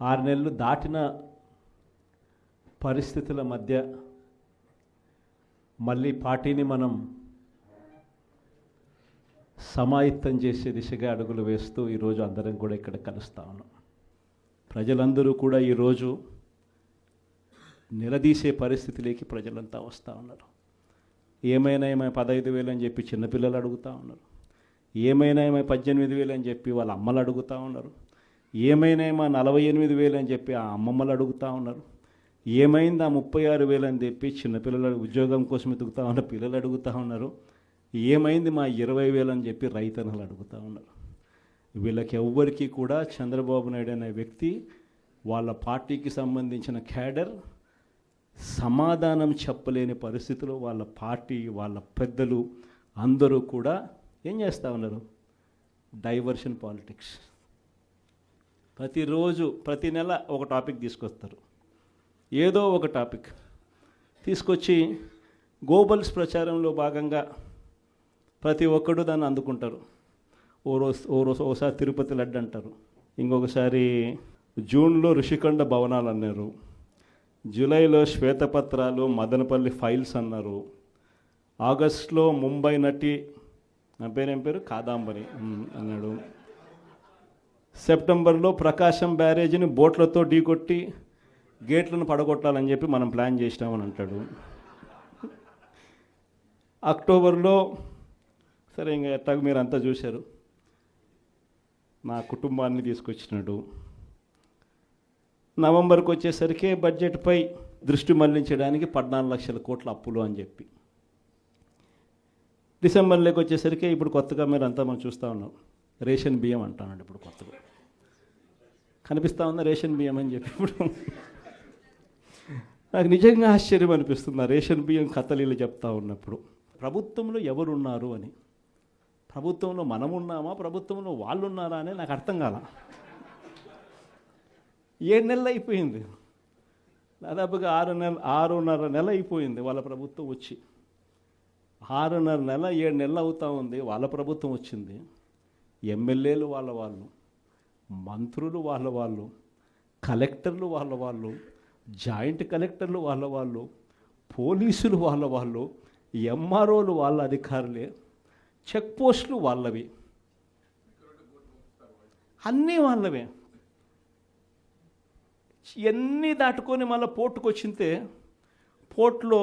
6 నెలలు దాటిన పరిస్థితుల మధ్య మళ్ళీ పార్టీని మనం సమాయత్తం చేసే దిశగా అడుగులు వేస్తూ ఈరోజు అందరం కూడా ఇక్కడ కలుస్తూ ఉన్నాం. ప్రజలందరూ కూడా ఈరోజు నిలదీసే పరిస్థితిలోకి ప్రజలంతా వస్తూ ఉన్నారు. ఏమైనా 15,000 అని చెప్పి చిన్నపిల్లలు అడుగుతూ ఉన్నారు. ఏమైనా 18,000 అని చెప్పి వాళ్ళ అమ్మలు అడుగుతూ ఉన్నారు. ఏమైనా 48,000 అని చెప్పి ఆ అమ్మమ్మలు అడుగుతూ ఉన్నారు. ఏమైంది ఆ 36,000 అని చెప్పి చిన్నపిల్లలు ఉద్యోగం కోసం ఎదుగుతూ ఉన్న పిల్లలు అడుగుతూ ఉన్నారు. ఏమైంది మా 20,000 అని చెప్పి రైతన్నలు అడుగుతూ ఉన్నారు. వీళ్ళకి ఎవ్వరికీ కూడా చంద్రబాబు నాయుడు అనే వ్యక్తి వాళ్ళ పార్టీకి సంబంధించిన క్యాడర్ సమాధానం చెప్పలేని పరిస్థితిలో వాళ్ళ పార్టీ వాళ్ళ పెద్దలు అందరూ కూడా ఏం చేస్తూ ఉన్నారు? Diversion politics. ప్రతిరోజు ప్రతి నెల ఒక టాపిక్ తీసుకొస్తారు. ఏదో ఒక టాపిక్ తీసుకొచ్చి గోబల్స్ ప్రచారంలో భాగంగా ప్రతి ఒక్కడు దాన్ని అందుకుంటారు. ఓసారి తిరుపతి లడ్డు అంటారు, ఇంకొకసారి జూన్లో ఋషికొండ భవనాలు అన్నారు, జూలైలో శ్వేతపత్రాలు మదనపల్లి ఫైల్స్ అన్నారు, ఆగస్టులో ముంబై నటి నా పేరేం పేరు కాదాంబరి అన్నాడు, సెప్టెంబర్లో ప్రకాశం బ్యారేజీని బోట్లతో ఢీకొట్టి గేట్లను పడగొట్టాలని చెప్పి మనం ప్లాన్ చేసినామని అంటాడు. అక్టోబర్లో సరే ఇంకా ఎట్టాగ మీరు అంతా చూశారు, నా కుటుంబాన్ని తీసుకొచ్చినాడు. నవంబర్కి వచ్చేసరికి బడ్జెట్పై దృష్టి మళ్లించడానికి 14 లక్షల కోట్ల అప్పులు అని చెప్పి, డిసెంబర్లోకి వచ్చేసరికి ఇప్పుడు కొత్తగా మీరు అంతా మనం చూస్తూ ఉన్నాం రేషన్ బియ్యం అంటానండి. ఇప్పుడు కొత్తగా కనిపిస్తూ ఉందా రేషన్ బియ్యం అని చెప్పి. ఇప్పుడు నాకు నిజంగా ఆశ్చర్యం అనిపిస్తుంది ఆ రేషన్ బియ్యం కథలీలు చెప్తా ఉన్నప్పుడు. ప్రభుత్వంలో ఎవరున్నారు అని, ప్రభుత్వంలో మనం ఉన్నామా, ప్రభుత్వంలో వాళ్ళు ఉన్నారా అని నాకు అర్థం కాల. 7 నెలలు అయిపోయింది, దాదాపుగా 6.5 నెల అయిపోయింది వాళ్ళ ప్రభుత్వం వచ్చి. 6.5 నెల 7 నెలలు అవుతూ ఉంది వాళ్ళ ప్రభుత్వం వచ్చింది. ఎమ్మెల్యేలు వాళ్ళు, మంత్రులు వాళ్ళు, కలెక్టర్లు వాళ్ళు, జాయింట్ కలెక్టర్లు వాళ్ళు, పోలీసులు వాళ్ళు, ఎంఆర్ఓలు వాళ్ళ అధికారులే, చెక్ పోస్టులు వాళ్ళవి, అన్నీ వాళ్ళవే. ఎన్ని దాటుకొని మళ్ళీ పోర్టుకు వచ్చింతే పోర్టులో